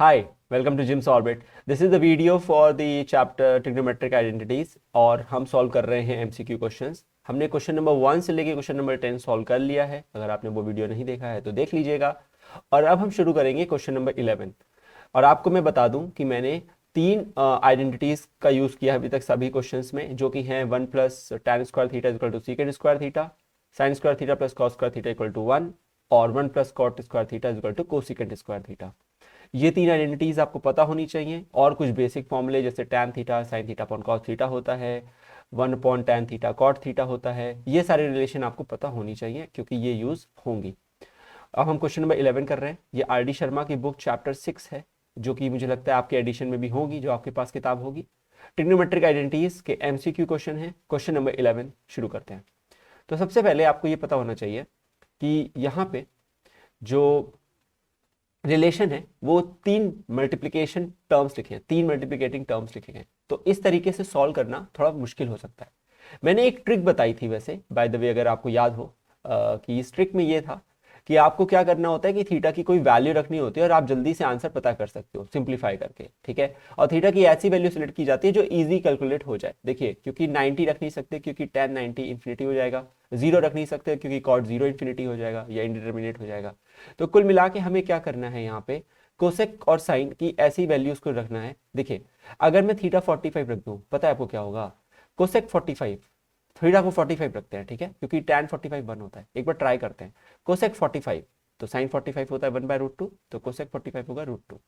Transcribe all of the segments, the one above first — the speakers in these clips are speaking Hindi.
Hi, welcome to Jim's Orbit. This is the video for the chapter Trigonometric Identities और हम सॉल्व कर रहे हैं MCQ क्वेश्चंस। हमने क्वेश्चन नंबर 1 से लेके क्वेश्चन नंबर 10 सॉल्व कर लिया है। अगर आपने वो वीडियो नहीं देखा है तो देख लीजिएगा। और अब हम शुरू करेंगे क्वेश्चन नंबर 11। और आपको मैं बता दूं कि मैंने तीन आइडेंटिटीज का यूज किया है अभी तक सभी क्वेश्चंस में, जो कि हैं 1 plus tan square theta equal to secant square theta, sine square theta plus cos square theta equal to 1 और 1 plus cot square theta equal to cosecant square theta. ये तीन आइडेंटिटीज आपको पता होनी चाहिए। और कुछ बेसिक फॉर्मूले जैसे tan theta sine theta upon cos theta होता है, 1 upon tan theta cot theta होता है। ये सारे रिलेशन आपको पता होनी चाहिए क्योंकि ये यूज होंगी। अब हम क्वेश्चन नंबर 11 कर रहे हैं। ये RD शर्मा की बुक चैप्टर 6 है, जो कि मुझे लगता है आपके एडिशन में भी होगी, जो आपके पास किताब होगी। ट्रिग्नोमेट्रिक आइडेंटिटीज के MCQ क्वेश्चन है। क्वेश्चन नंबर 11 शुरू करते हैं। तो सबसे पहले आपको ये पता होना चाहिए कि यहाँ पे जो रिलेशन है वो तीन मल्टीप्लिकेशन टर्म्स लिखे हैं, तीन मल्टीप्लिकेटिंग टर्म्स लिखे हैं। तो इस तरीके से सॉल्व करना थोड़ा मुश्किल हो सकता है। मैंने एक ट्रिक बताई थी वैसे, बाय द वे, अगर आपको याद हो कि इस ट्रिक में ये था कि आपको क्या करना होता है कि थीटा की कोई वैल्यू रखनी होती है और आप जल्दी से आंसर पता कर सकते हो सिंप्लीफाई करके, ठीक है। और थीटा की ऐसी वैल्यू सिलेक्ट की जाती है जो इजी कैलकुलेट हो जाए। देखिए, क्योंकि 90 रख नहीं सकते क्योंकि tan 90 इन्फिनिटी हो जाएगा, 0 रख नहीं सकते क्योंकि cot 0 इन्फिनिटी हो जाएगा या इंडिटरमिनेट हो जाएगा। तो कुल मिला के हमें क्या करना है, यहाँ पे कोसेक और साइन की ऐसी वैल्यूज को रखना है। देखिए, अगर मैं थीटा 45 रख दूं, पता है आपको क्या होगा, कोसेक 45, थीटा को 45 रखते हैं, ठीक है, क्योंकि tan 45 1 होता है। एक बार ट्राई करते हैं, कोसेक 45 तो साइन 45 होता है 1/√2, तो कोसेक 45 होगा √2,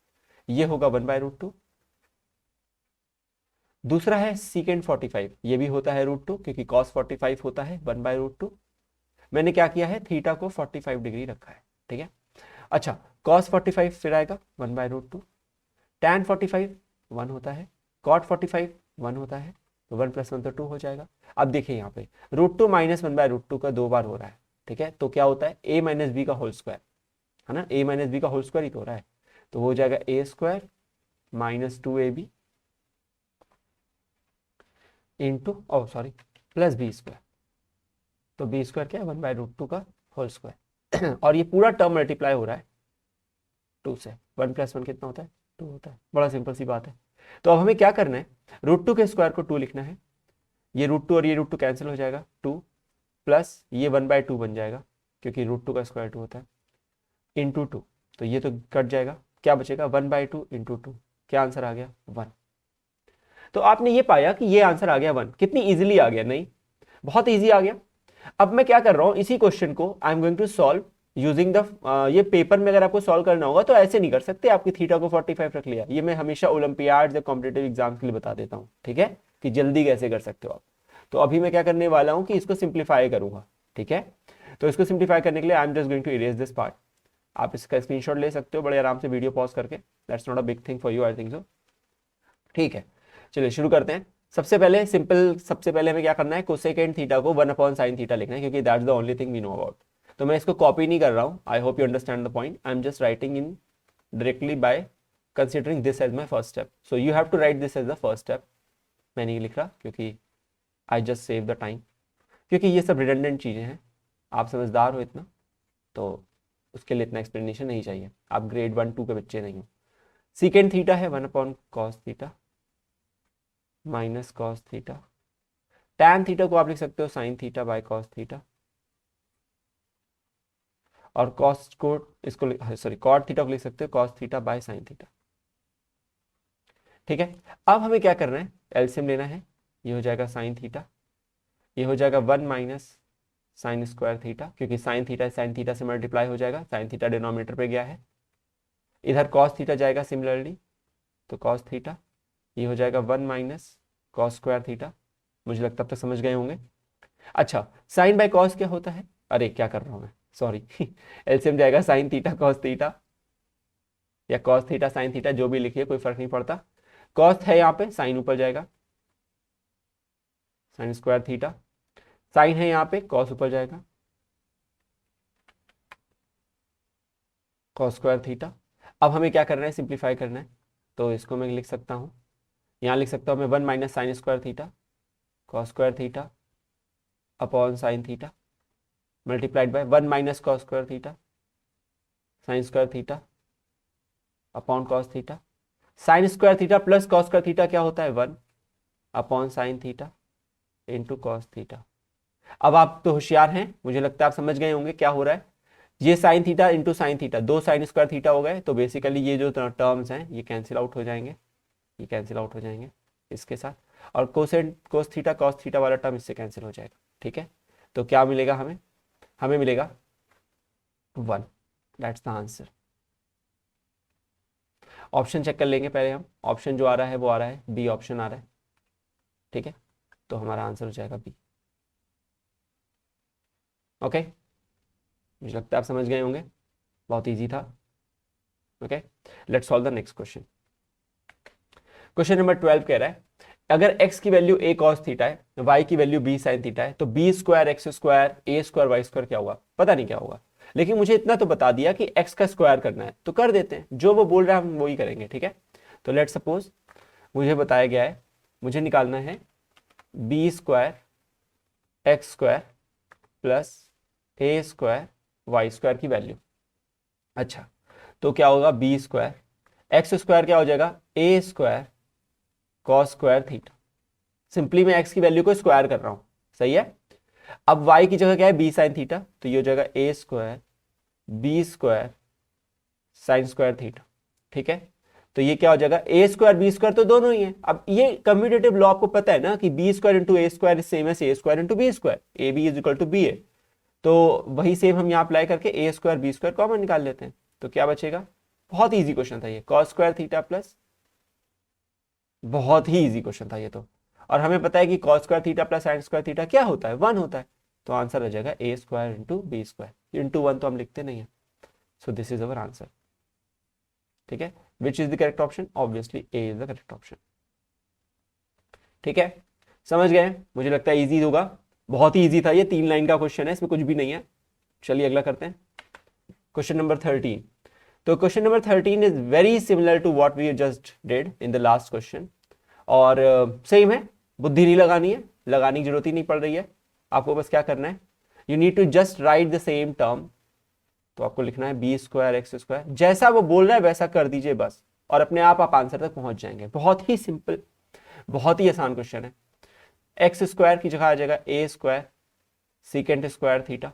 ये होगा 1/√2। दूसरा है सीकेंड 45, ये भी होता है √2 क्योंकि cos 45 होता है 1/√2। मैंने क्या किया है, थीटा को 45 डिग्री रखा है, ठीक है। अच्छा, cos 45 फिर आएगा 1/√2, tan 45 1 होता है, cot 45 1 होता है, तो 1 + 1 तो 2 हो जाएगा। अब देखिए यहाँ पे √2 माइनस 1/√2 का 2 बार हो रहा है, ठीक है। तो क्या होता है, a माइनस बी का होल स्क्वायर, है ना, a माइनस बी का होल स्क्वायर ही तो हो रहा है। तो हो जाएगा a² minus 2ab into plus b²। तो b² क्या है, 1/√2 का होल स्क्वायर। और ये पूरा टर्म मल्टीप्लाई हो रहा है 2 से। 1 + 1 कितना होता है, 2 होता है। बड़ा सिंपल सी बात है। तो अब हमें क्या करना है, √2 के स्क्वायर को 2 लिखना है। ये √2 और ये √2 कैंसिल हो जाएगा, 2 प्लस ये 1/2 बन जाएगा क्योंकि √2 का स्क्वायर 2 होता है, इंटू 2। तो ये तो कट जाएगा, क्या बचेगा, 1/2 इंटू 2। क्या आंसर आ गया, 1। तो आपने ये पाया कि ये आंसर आ गया 1। कितनी इजीली आ गया, नहीं बहुत इजी आ गया। अब मैं क्या कर रहा हूं, इसी क्वेश्चन को I am going to solve using the, ये पेपर में अगर आपको सॉल्व करना होगा तो ऐसे नहीं कर सकते आपकी थीटा को 45 रख लिया। ये मैं हमेशा ओलंपियाड या कॉम्पिटेटिव एग्जाम के लिए बता देता हूँ, ठीक है, कि जल्दी कैसे कर सकते हो आप। तो अभी मैं क्या करने वाला हूँ कि इसको सिंप्लीफाई करूंगा, ठीक है। तो इसको सिंप्लीफाई करने के लिए I am just going to erase this part. आप इसका स्क्रीनशॉट ले सकते हो बड़े आराम से वीडियो पॉज करके। That's not a big thing for you, I think so, ठीक है। चलिए शुरू करते हैं। सबसे पहले हमें क्या करना है, कोसेकेंट थीटा को 1 अपॉन साइन थीटा लिखना है क्योंकि that's the only thing we know about. तो मैं इसको कॉपी नहीं कर रहा हूं, I hope you understand the point. I am just writing in directly by considering this as my first step, so you have to write this as the first step. मैं नहीं लिख रहा क्योंकि I just save the time, क्योंकि ये सब रिडंडेंट चीज़ें हैं। आप समझदार हो इतना, तो उसके लिए इतना एक्सप्लेनेशन नहीं चाहिए। आप ग्रेड 1 2 के बच्चे नहीं हो। सीकेंड थीटा है 1 upon cos theta minus cos theta. Tan theta को आप लिख सकते हो sine theta by cos theta, और कॉस को इसको कॉट थीटा को लिख सकते हो cos theta by sine theta, ठीक है। अब हमें क्या करना है, एलसीएम लेना है। ये हो जाएगा साइन थीटा, ये हो जाएगा 1 माइनस साइन स्क्वायर थीटा, क्योंकि साइन थीटा से मल्टीप्लाई हो जाएगा, साइन थीटा डिनोमिनेटर पे गया है। इधर कॉस थीटा जाएगा सिमिलरली, तो कॉस थीटा, ये हो जाएगा 1 माइनस कॉस स्क्वायर थीटा। मुझे लगता है अब तक समझ गए होंगे। अच्छा, साइन बाय कॉस क्या होता है, अरे क्या कर रहा हूं मैं, सॉरी। एलसीएम जाएगा साइन थीटा कॉस थीटा या कॉस थीटा साइन थीटा, जो भी लिखिए कोई फर्क नहीं पड़ता। कॉस है यहाँ पे, साइन ऊपर जाएगा, साइन स्क्वायर थीटा। साइन है यहाँ पे, कॉस ऊपर जाएगा, कॉस स्क्वायर थीटा। अब हमें क्या करना है, सिंप्लीफाई करना है। तो इसको मैं लिख सकता हूँ, यहाँ लिख सकता हूँ मैं 1 minus sign square theta cos square theta upon sine theta multiplied by 1 minus cos square theta sine square theta upon cos theta, sine square theta plus cos square theta क्या होता है 1 upon sine theta into cos theta. अब आप तो होशियार हैं, मुझे लगता है आप समझ गए होंगे क्या हो रहा है। ये sign theta into sine theta, दो साइन स्क्वायर थीटा हो गए, तो बेसिकली ये जो टर्म्स हैं ये कैंसिल आउट हो जाएंगे, ये कैंसिल आउट हो जाएंगे इसके साथ, और कोसेन कोस थीटा कॉस थीटा वाला टर्म इससे कैंसिल हो जाएगा। ठीक है, तो क्या मिलेगा हमें, हमें मिलेगा 1। That's the answer. Option check कर लेंगे पहले हम, ऑप्शन जो आ रहा है वो आ रहा है बी ऑप्शन आ रहा है। ठीक है, तो हमारा आंसर हो जाएगा बी। ओके, मुझे लगता है आप समझ गए होंगे, बहुत इजी था। Okay, let's solve the next question. Question number 12 कह रहा है अगर x की वैल्यू a cos थीटा है, y की वैल्यू b sin थीटा है, तो b square x square a square y square क्या होगा, पता नहीं क्या होगा, लेकिन मुझे इतना तो बता दिया कि x का स्क्वायर करना है, तो कर देते हैं, जो वो बोल रहा है हम वही करेंगे। ठीक है, तो लेट सपोज मुझे बताया गया है, मुझे निकालना है b square x square plus a square y square की वैल्यू। अच्छा, तो क्या होगा b स्क्वायर एक्स स्क्वायर क्या हो जाएगा a square cos square theta. Simply मैं x की वैल्यू को स्क्वायर कर रहा हूं, सही है। अब y की जगह क्या है b साइन थीटा, तो ये हो जाएगा a square b square sine square theta. ठीक है, तो ये क्या हो जाएगा a स्क्वायर b स्क्वायर तो दोनों ही है। अब ये कम्यूटेटिव लॉ आपको पता है ना कि b square into a square same है a square into b square, a b is equal to b a, तो वही सेम हम यहाँ अप्लाई करके a square b square common निकाल लेते हैं, तो क्या बचेगा। बहुत ईजी क्वेश्चन था ये, कॉस स्क्वायर थीटा प्लस, बहुत ही इजी क्वेश्चन था ये तो, और हमें पता है कि cos square theta plus sine square theta क्या होता है 1 होता है, तो आंसर आ जाएगा a square into b square, into 1 तो हम लिखते नहीं है, so this is our answer. ठीक है, which is the correct option, obviously A is the correct option. ठीक है, समझ गए, मुझे लगता है इजी होगा, बहुत ही इजी था ये, 3 लाइन का क्वेश्चन है, इसमें कुछ भी नहीं है। चलिए अगला करते हैं, क्वेश्चन नंबर 13। तो question number 13 is very similar to what we just did in the last question, और सेम है, बुद्धि नहीं लगानी है, लगाने की जरूरत ही नहीं पड़ रही है, आपको बस क्या करना है, you need to just write the same term, तो आपको लिखना है बी स्क्वायर एक्स स्क्वायर, जैसा वो बोल रहा है वैसा कर दीजिए बस, और अपने आप आंसर तक पहुंच जाएंगे। बहुत ही सिंपल, बहुत ही आसान क्वेश्चन है। एक्स स्क्वायर की जगह आ जाएगा a square secant square theta,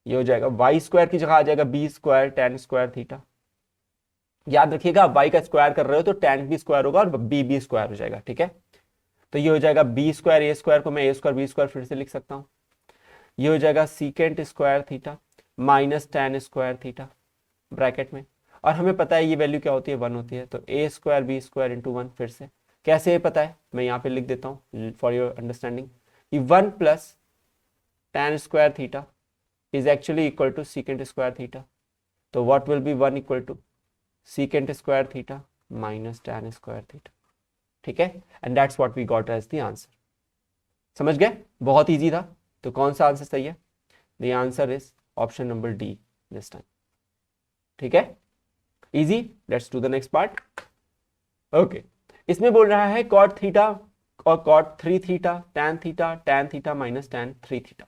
ये हो जाएगा वाई स्क्वायर की जगह आ जाएगा b square tan square theta. याद रखिएगा वाई का स्क्वायर कर रहे हो तो टेन भी स्क्वायर होगा और बी बी स्क्वायर हो जाएगा। ठीक है, तो ये हो जाएगा बी स्क्वायर ए स्क्वायर को मैं ए स्क्वायर बी स्क्वायर फिर से लिख सकता हूं, ये हो जाएगा secant square theta minus ten square theta bracket में, और हमें पता है ये वैल्यू क्या होती है 1 होती है, तो ए स्क्वायर बी स्क्वायर इंटू 1, फिर से कैसे पता है मैं यहाँ पे लिख देता हूँ फॉर योर अंडरस्टैंडिंग, ये 1 plus ten square theta is actually equal to secant square theta, तो what will be 1 equal to secant square theta minus tan square theta। ठीक है, and that's what we got as the answer। समझ गए, बहुत इजी था, तो कौन सा आंसर सही है, the answer is option number D this time। ठीक है, easy, let's do the next part। okay, इसमें बोल रहा है cot थीटा और cot 3 theta tan theta minus tan 3 theta,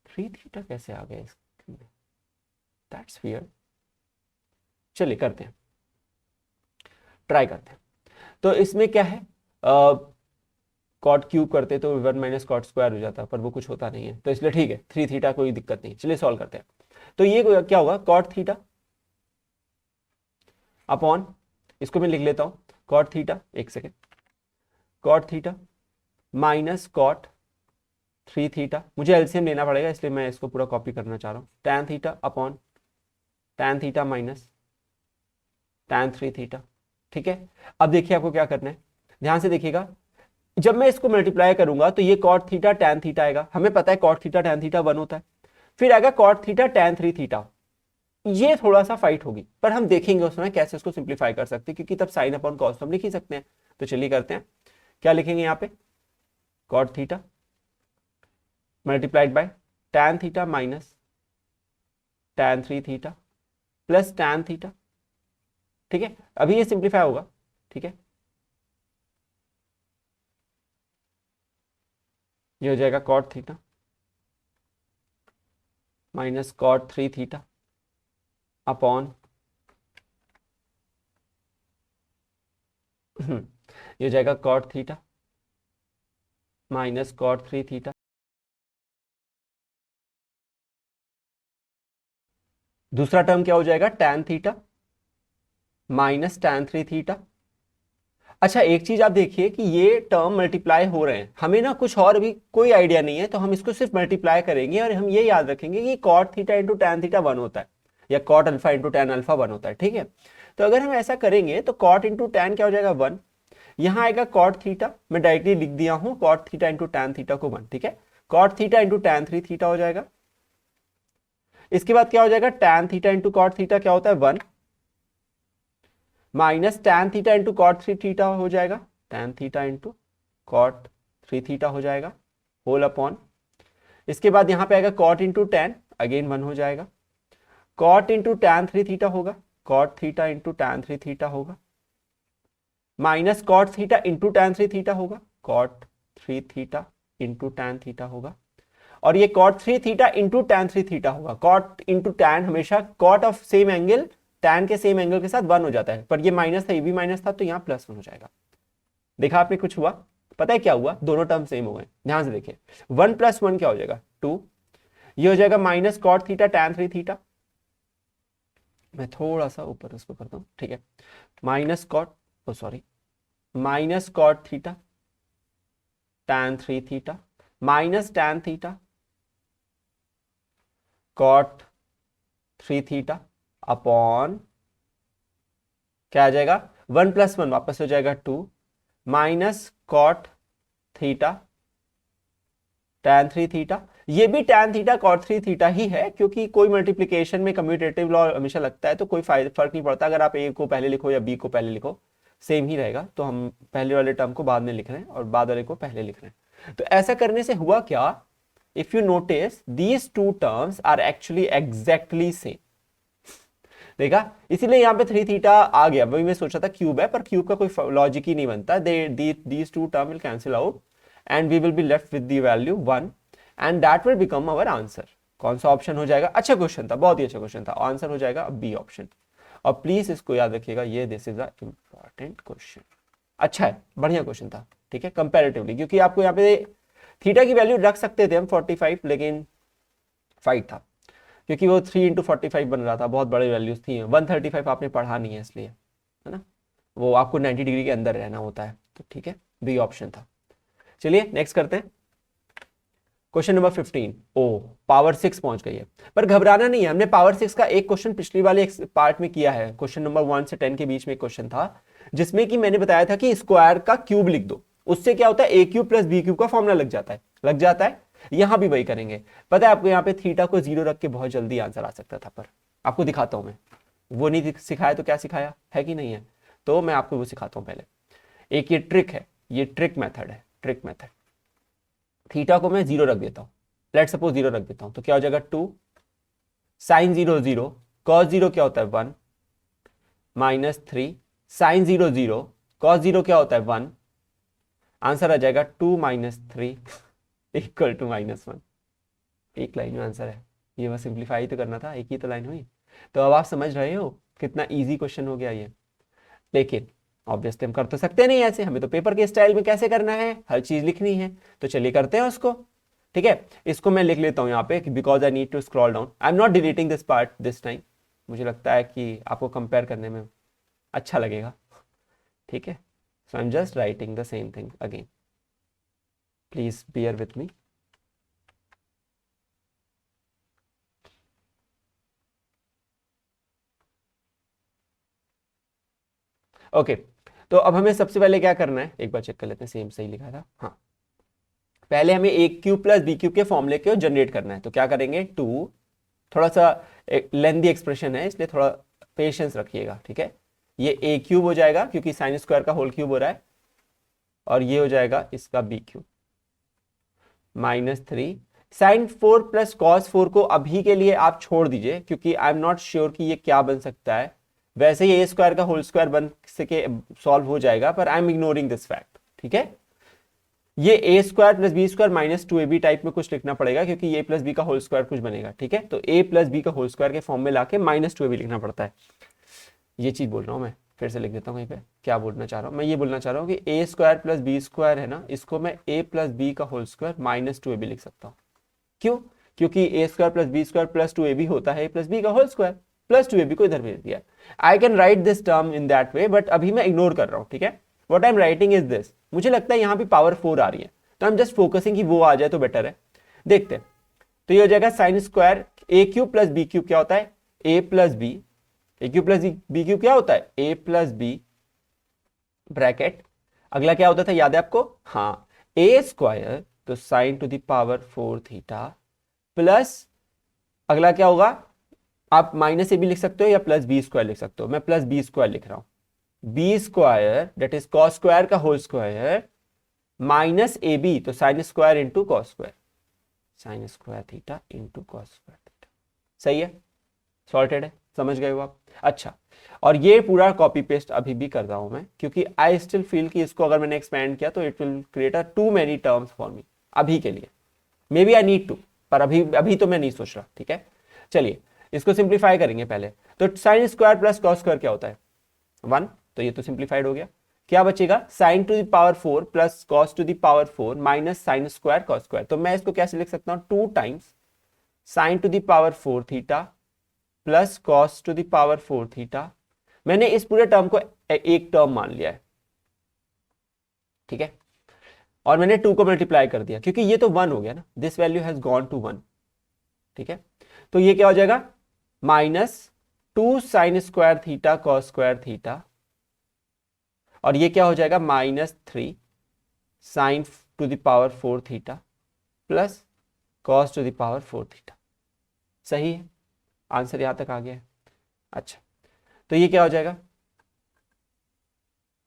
3 theta कैसे आ गया इसमें, दैट्स वियर्ड। चलिए करते हैं, ट्राई करते हैं। तो इसमें क्या है, कॉट क्यूब करते तो 1 माइनस कॉट स्क्वायर हो जाता, पर वो कुछ होता नहीं है, तो इसलिए ठीक है 3 थीटा कोई दिक्कत नहीं। चलिए सॉल्व करते हैं, तो ये क्या होगा कॉट थीटा अपॉन, इसको मैं लिख लेता हूं कॉट थीटा, एक second, cot theta minus cot 3 theta, मुझे एलसीएम लेना पड़ेगा इसलिए मैं इसको पूरा कॉपी करना चाह रहा हूँ, tan theta upon tan theta minus tan 3 theta. ठीक है, अब देखिए आपको क्या करना है, ध्यान से देखिएगा, जब मैं इसको मल्टीप्लाई करूंगा तो ये cot थीटा tan थीटा आएगा, हमें पता है cot थीटा tan थीटा 1 होता है, फिर आएगा cot थीटा tan 3 थीटा, ये थोड़ा सा फाइट होगी, पर हम देखेंगे उसमें कैसे इसको सिंप्लीफाई कर सकते हैं, क्योंकि तब साइन अपॉन कॉस हम लिख ही सकते हैं। तो चलिए करते हैं, क्या लिखेंगे यहाँ पे, cot theta multiplied by tan theta minus tan 3 theta plus tan theta. ठीक है, अभी ये सिंप्लीफाई होगा। ठीक है, ये हो जाएगा cot theta minus cot 3 theta upon ये हो जाएगा cot theta minus cot 3 theta. दूसरा टर्म क्या हो जाएगा, tan theta minus tan 3 theta. अच्छा एक चीज आप देखिए कि ये टर्म मल्टीप्लाई हो रहे हैं, हमें ना कुछ और भी कोई आइडिया नहीं है, तो हम इसको सिर्फ मल्टीप्लाई करेंगे और हम ये याद रखेंगे कि cot theta into tan theta 1 होता है या cot alpha into tan alpha 1 होता है। ठीक है, तो अगर हम ऐसा करेंगे तो कॉट इंटू टैन क्या हो जाएगा 1, यहां आएगा कॉट थीटा, मैं डायरेक्टली लिख दिया हूं cot theta into tan theta को 1। ठीक है, cot theta into tan 3 theta हो जाएगा। इसके बाद क्या हो जाएगा, tan theta into cot theta क्या होता है 1 minus tan theta into cot 3 theta हो जाएगा, tan theta into cot 3 theta हो जाएगा होल अपॉन। इसके बाद यहां पे आएगा कॉट इंटू टैन, अगेन 1 हो जाएगा, कॉट इंटू टैन 3 थीटा होगा, cot theta into tan 3 theta होगा, minus cot theta into tan 3 theta होगा, cot 3 theta into tan theta होगा, और ये cot 3 theta into tan 3 theta होगा। कॉट इंटू टैन हमेशा cot of same angle tan के सेम एंगल के साथ 1 हो जाता है, पर ये माइनस था, ये भी माइनस था, तो यहाँ प्लस 1 हो जाएगा। देखा आपने कुछ हुआ, पता है क्या हुआ, दोनों टर्म सेम हो गए। ध्यान से देखिए 1 प्लस 1 क्या हो जाएगा 2, ये हो जाएगा minus cot theta tan 3 theta, मैं थोड़ा सा ऊपर उसको करता हूं। ठीक है, minus cot, oh sorry, minus cot theta tan 3 theta minus tan theta cot 3 theta upon क्या आ जाएगा 1 प्लस 1 वापस हो जाएगा 2 minus cot theta tan 3 theta. ये भी टैन थीटा कॉट 3 थीटा ही है, क्योंकि कोई मल्टीप्लिकेशन में कम्यूटेटिव लॉ हमेशा लगता है, तो कोई फर्क नहीं पड़ता अगर आप ए को पहले लिखो या बी को पहले लिखो, सेम ही रहेगा। तो हम पहले वाले टर्म को बाद में लिख रहे हैं और बाद वाले को पहले लिख रहे हैं। तो ऐसा करने से हुआ क्या, if you notice these two terms are actually exactly same. देखा, इसीलिए यहाँ पे 3 थीटा आ गया, वही मैं सोचा था क्यूब है, पर क्यूब का कोई लॉजिक ही नहीं बनता। These two term will cancel out and we will be left with the value 1 and that will become our answer. कौन सा ऑप्शन हो जाएगा, अच्छा क्वेश्चन था, बहुत ही अच्छा क्वेश्चन था, आंसर हो जाएगा बी ऑप्शन। और प्लीज इसको याद रखिएगा, ये this is a important question. अच्छा है, बढ़िया क्वेश्चन था। ठीक है, कंपैरेटिवली, क्योंकि आपको यहाँ पे थीटा की वैल्यू रख सकते थे हम 45, लेकिन 5 था, क्योंकि वो 3 इंटू 45 बन रहा था, बहुत बड़ी वैल्यूज थी। 135 आपने पढ़ा नहीं है इसलिए, है ना, वो आपको 90 डिग्री के अंदर रहना होता है। तो ठीक है, बी ऑप्शन था। चलिए नेक्स्ट करते हैं, क्वेश्चन नंबर 15। ओ पावर 6 पहुंच गई है, पर घबराना नहीं है, हमने पावर 6 का एक क्वेश्चन पिछली वाले पार्ट में किया है। क्वेश्चन नंबर 1 से 10 के बीच में एक क्वेश्चन था, जिसमें कि मैंने बताया था कि स्क्वायर का क्यूब लिख दो, उससे क्या होता है ए क्यूब प्लस बी क्यूब का फॉर्मूला लग जाता है। यहां भी वही करेंगे। पता है आपको, यहाँ पे थीटा को 0 रख के बहुत जल्दी आंसर आ सकता था, पर आपको दिखाता हूं मैं, वो नहीं सिखाया तो क्या सिखाया है कि नहीं है, तो मैं आपको वो सिखाता हूं पहले। एक ये ट्रिक है, ये ट्रिक मेथड है, ट्रिक मेथड। थीटा को मैं 0 रख देता हूं, लेट सपोज 0 रख देता हूं, तो क्या हो जाएगा 2 साइन 0 0 कॉस 0 क्या होता है 1 माइनस 3 साइन 0 0 कॉस 0 क्या होता है 1, आंसर आ जाएगा 2 माइनस 3 इक्वल टू -1। एक लाइन में आंसर है, ये बस सिंप्लीफाई तो करना था, एक ही तो लाइन हुई। तो अब आप समझ रहे हो कितना इजी क्वेश्चन हो गया ये। लेकिन ऑब्वियसली हम कर तो सकते नहीं ऐसे, हमें तो पेपर के स्टाइल में कैसे करना है, हर चीज लिखनी है, तो चलिए करते हैं उसको। ठीक है, इसको मैं लिख लेता हूं यहाँ पे, because I need to scroll down, I am not deleting this part this time, मुझे लगता है कि आपको कंपेयर करने में अच्छा लगेगा। ठीक है, so I am just writing the same thing again, please bear with me. Okay, तो अब हमें सबसे पहले क्या करना है, एक बार चेक कर लेते हैं, सेम सही लिखा था, हाँ। पहले हमें ए क्यूब प्लस बी क्यूब के फॉर्मूले को जनरेट करना है, तो क्या करेंगे 2, थोड़ा सा लेंदी एक्सप्रेशन है इसलिए थोड़ा पेशेंस रखिएगा। ठीक है, ये ए क्यूब हो जाएगा क्योंकि साइन स्क्वायर का होल क्यूब हो रहा है, और ये हो जाएगा इसका b cube -3 sine 4 plus cos 4 को अभी के लिए आप छोड़ दीजिए, क्योंकि आई एम नॉट श्योर कि ये क्या बन सकता है। वैसे ही ए स्क्वायर का होल स्क्वायर बन सके सॉल्व हो जाएगा, पर I am ignoring this fact. ठीक है, ये a square plus b square -2ab type में कुछ लिखना पड़ेगा, क्योंकि ए प्लस बी का होल स्क्वायर कुछ बनेगा। ठीक है, तो ए प्लस बी का होल स्क्वायर के फॉर्म में लाके -2ab लिखना पड़ता है, ये चीज बोल रहा हूं मैं। फिर से लिख देता हूँ कहीं पे, क्या बोलना चाह रहा हूँ मैं, ये बोलना चाह रहा हूँ कि a square plus b square है ना, इसको मैं ए प्लस बी का होल स्क्वायर माइनस 2ab लिख सकता हूँ। क्यों? क्योंकि a square plus b square plus 2ab होता है ए प्लस बी का होल स्क्वायर, प्लस 2ab को इधर भेज दिया। I can write this term in that way, but अभी मैं इग्नोर कर रहा हूँ, ठीक है। What I am writing is this, मुझे लगता है यहाँ पे पावर 4 आ रही है, तो आई एम जस्ट फोकसिंग कि वो आ जाए तो बेटर है। देखते हैं, तो ये हो जाएगा साइन स्क्वायर ए क्यूब प्लस बी क्यूब क्या होता है, a plus B, A cube plus B cube क्या होता है, ए प्लस बी ब्रैकेट, अगला क्या होता था याद है आपको, हाँ ए स्क्वायर, तो sign to the power 4 theta plus, अगला क्या होगा, आप माइनस ए भी लिख सकते हो या प्लस बी स्क्वायर लिख सकते हो, मैं प्लस बी स्क्वायर लिख रहा हूं, b square that is cos square का whole square minus a b, तो sine square into cos square, sine square theta into cos square theta. सही है, सॉर्टेड है, समझ गए हो आप। अच्छा, और ये पूरा कॉपी पेस्ट अभी भी कर रहा हूं मैं, क्योंकि आई स्टिल फील कि इसको अगर मैंने एक्सपेंड किया तो it will create a too many terms for me अभी के लिए, may be I need to, पर अभी तो मैं नहीं सोच रहा, ठीक है। चलिए इसको सिंप्लीफाई करेंगे पहले, तो sine square plus cos square क्या होता है 1, तो ये तो सिंप्लीफाइड हो गया, क्या बचेगा sign to the power 4 plus cos to the power 4 minus sine square cos square, तो मैं इसको कैसे लिख सकता हूं 2 times sign to the power 4 theta plus cos to the power 4 theta, मैंने इस पूरे टर्म को एक टर्म मान लिया है, ठीक है, और मैंने 2 को मल्टीप्लाई कर दिया क्योंकि ये तो 1 हो गया ना, this value has gone to 1, ठीक है। तो ये क्या हो जाएगा minus 2 sine square theta cos square theta, और ये क्या हो जाएगा minus 3 sine to the power 4 theta plus cos to the power 4 theta. सही है, आंसर यहां तक आ गया है। अच्छा, तो ये क्या हो जाएगा,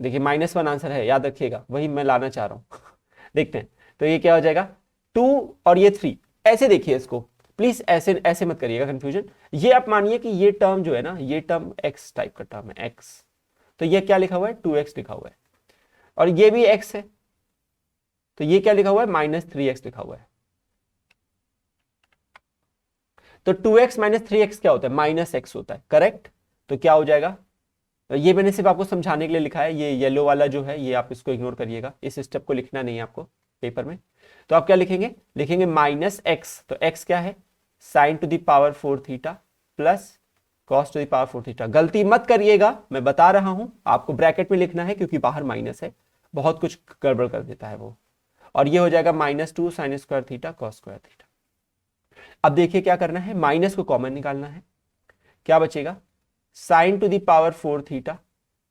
देखिए -1 आंसर है, याद रखिएगा, वही मैं लाना चाह रहा हूं देखते हैं, तो ये क्या हो जाएगा 2 और ये 3, ऐसे देखिए इसको प्लीज, ऐसे ऐसे मत करिएगा कंफ्यूजन, ये आप मानिए कि ये टर्म जो है ना, ये टर्म x टाइप का टर्म है x, तो ये क्या लिखा हुआ है 2x लिखा हुआ है, और ये भी x है, तो ये क्या लिखा हुआ है -3x लिखा हुआ है, तो 2x - 3x क्या होता है -x होता है, करेक्ट। तो क्या हो जाएगा, ये मैंने सिर्फ आपको समझाने के लिए लिखा है, ये येलो वाला जो है ये आप इसको इग्नोर करिएगा, इस स्टेप को लिखना नहीं है आपको पेपर में। तो आप क्या लिखेंगे, लिखेंगे -x, तो x क्या है sign to the power 4 theta plus cos to the power 4 theta. गलती मत करिएगा, मैं बता रहा हूं आपको ब्रैकेट में लिखना है क्योंकि बाहर माइनस है, बहुत कुछ गड़बड़ कर देता है वो, और ये हो जाएगा -2 sine square theta cos square theta. अब देखिए क्या करना है, माइनस को कॉमन निकालना है, क्या बचेगा sign to the power 4 theta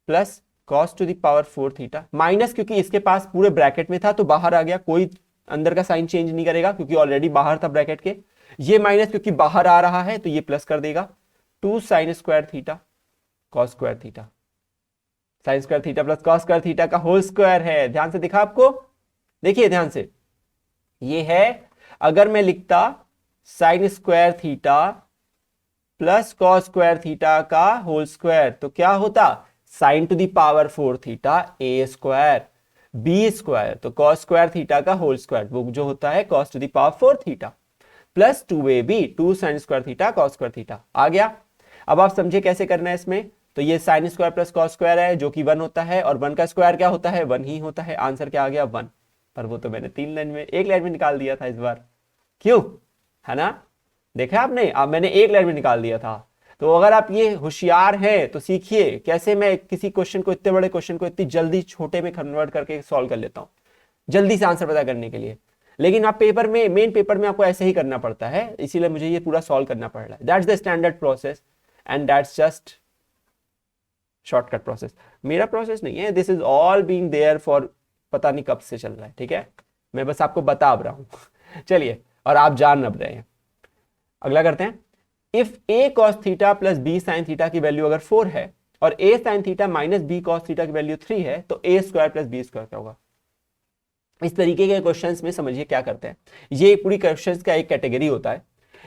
plus cos to the power 4 theta, minus क्योंकि इसके पास पूरे ब्रैकेट में था तो बाहर आ गया, कोई अंदर का साइन चेंज नहीं करेगा क्योंकि ऑलरेडी बाहर था ब्रैकेट के, ये माइनस क्योंकि बाहर आ रहा है तो ये प्लस कर देगा, 2 sine square theta cos square theta, sine square theta plus cos square theta का होल स्क्वायर है, ध्यान से दिखा आपको, देखिए ध्यान से, ये है, अगर मैं लिखता sine square theta plus cos square theta का होल स्क्वायर तो क्या होता sine to the power 4 theta a square b square, तो कॉस स्क्वायर थीटा का होल स्क्वायर वो जो होता है cos to the power 4 theta plus 2ab 2 sine square theta cos square theta आ गया। अब आप समझे कैसे करना है इसमें, तो ये sine square plus cos square है जो कि 1 होता है, और 1 का स्क्वायर क्या होता है 1 ही होता है, आंसर क्या आ गया 1, पर वो तो मैंने 3 लाइन में 1 लाइन में निकाल दिया था इस बार, क्यों, है ना, देखा आपने, अब मैंने 1 लाइन में निकाल दिया था। तो अगर आप ये होशियार हैं तो सीखिए कैसे मैं किसी क्वेश्चन को, इतने बड़े क्वेश्चन को इतनी जल्दी छोटे में कन्वर्ट करके सॉल्व कर लेता हूं, जल्दी से आंसर पता करने के लिए। लेकिन आप पेपर में, मेन पेपर में आपको ऐसे ही करना पड़ता है, इसीलिए मुझे ये पूरा सॉल्व करना पड़ रहा है, that's the standard process and that's just shortcut process. मेरा प्रोसेस नहीं है, this is all being there for पता नहीं कब से चल रहा है, ठीक है, मैं बस आपको बता रहा हूं चलिए, और आप जान अब रहे हैं। अगला करते हैं, if a cos theta plus b sin theta की वैल्यू अगर 4 है और a sin theta minus b cos theta की वैल्यू 3 है तो a square plus b square क्या होगा। इस तरीके के क्वेश्चंस में समझिए क्या करते हैं, ये पूरी क्वेश्चंस का एक कैटेगरी होता है।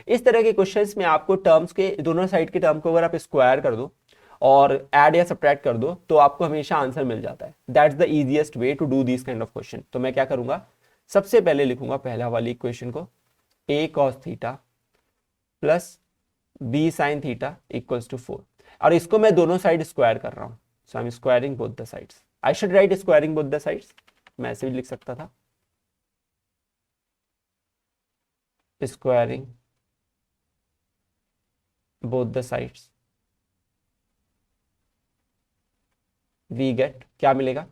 इस तरह के क्वेश्चंस में आपको टर्म्स के दोनों साइड के टर्म को अगर आप स्क्वायर कर दो और ऐड या सब्ट्रैक्ट कर दो तो आपको हमेशा आंसर मिल जाता है, that's the easiest way to do this kind of question. तो मैं क्या करूंगा, सबसे पहले लिखूंगा पहला वाली इक्वेशन को, a cos theta plus b sin theta equals to 4, और इसको मैं दोनों साइड स्क्वायर कर रहा हूं, so I am squaring both the sides. I should write squaring both the sides, मैं ऐसे भी लिख सकता था, squaring both the sides, we get क्या मिलेगा,